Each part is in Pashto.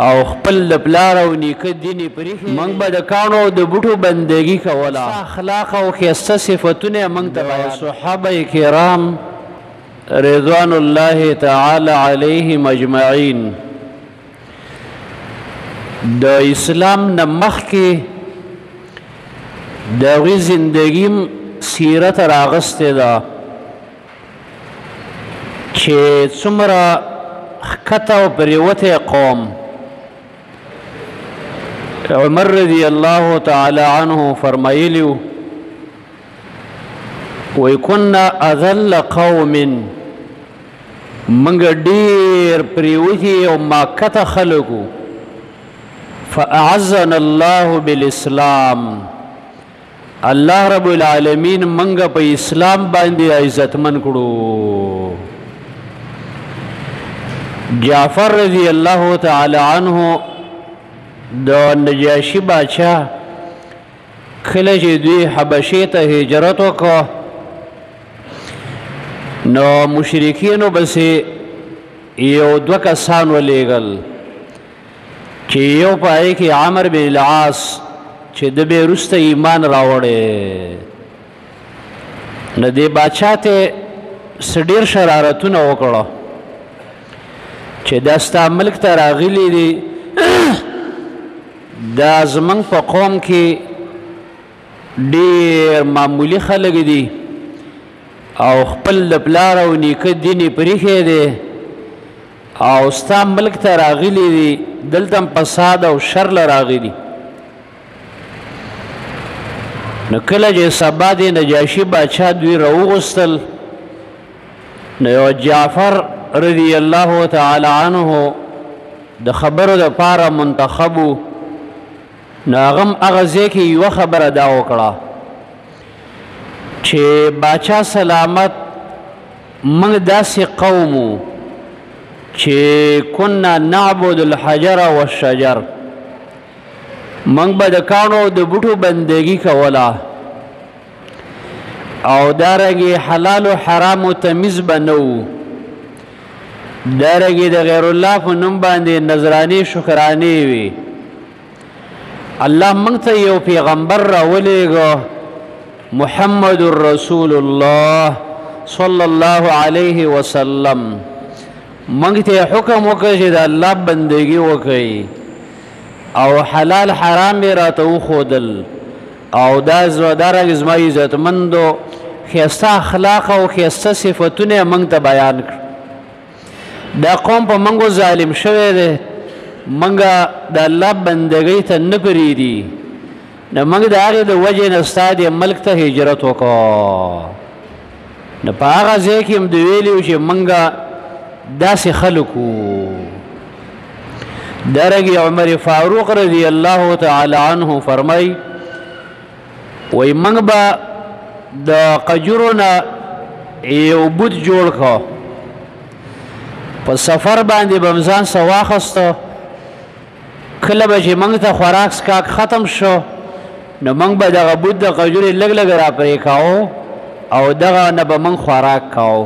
او خپل د پلار او نیکه دیني پریښي موږ به د کاڼو د بوټو بندګي کوله اخلاق او ښایسته صفتونه موږ ته بیان صحابه کرام رضوان الله تعالی علیهم اجمعین د اسلام نه مخکې د هغوی زندګي سیرت راغستې ده چې څومره ښکته او پرېوتی قوم عمر رضی الله تعالی عنه فرمایلی وی کنا اذل قوم منګ ډیر پریوتی او ماکته خلقو فاعزنا الله بالاسلام الله رب العالمین منګ په اسلام باندې عزتمن کړو جعفر رضی الله تعالی عنه د نجاشی بادشاہ کله چې دوی حبشې ته هجرت وکړه نو مشرکینو بسې یو دوه کسان ولیږل چې یو په هغې کې عمر بن العاص چې د به وروسته ایمان راوړی نو دې بادشاه ته څه ډېر شرارتونه وکړه چې دا ستا ملک ته راغلي دي دا زمونږ په قوم کې ډېر معمولي خلک دي او خپل د پلار او نیکه دیني پریښی دی او ستا ملک ته راغلي دي دلته فساد او شر له راغلي نو کله چې سبا د نجاشي بادشاه دوی راوغوستل نو یو جعفر رضی الله تعالی عنه د خبرو دپاره منتخبو نو هغه هم هغه ځای کې یوه خبره دا وکړه چې باچا سلامت موږ داسې قوم وو چې کنا نعبد الحجر والشجر موږ به د کاڼو د بوټو بندګي کوله او دارنګې حلال و حرامو تمیز به نه وو دارنګې د غیر الله په نوم باندې نظرانې شکرانې وي الله موږ ته یو پیغمبر راولېږه محمد رسول الله صلی الله علیه وسلم موږ ته حکم وکړ چې د الله بندګي وکړئ او حلال حرام یې راته وښودل او دا دارنګې زما عزتمندو ښایسته اخلاق او ښایسته صفتونه یې موږ ته بیان کړ دا قوم په موږ ظالم شوی دی موږ د الله بندګۍ ته نه پرېږدي نو موږ د هغې د وجې نه ستا دې ملک ته هجرت وکړو نو په هغه ځای کې هم د ویلي و چې موږ داسې خلک وو دارنګې عمر فاروق رضی الله تعالی عنه فرمای وی موږ به د قجرو نه یو بوت جوړ کړو په سفر باندې به م ځان څه واخیسته کله به چې موږ ته خوراک څښاک ختم شو نو موږ به دغه بوت د قجورې لږ لږ را پرې کوو او دغه نه به موږ خوراک کوو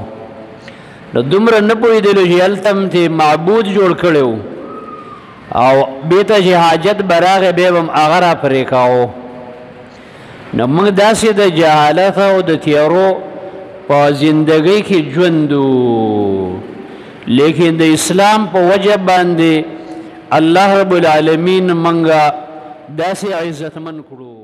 نو دومره نه پوهېدلو چې هلته م چې معبود جوړ کړی و او بېرته چې حاجت به راغی بیا به م هغه را پرې کوو نو موږ داسې د جهالت او د تیارو په زندګۍ کې ژوند وو لیکن د اسلام په وجه باندې الله رب العالمین منګه داسې عزتمن کړو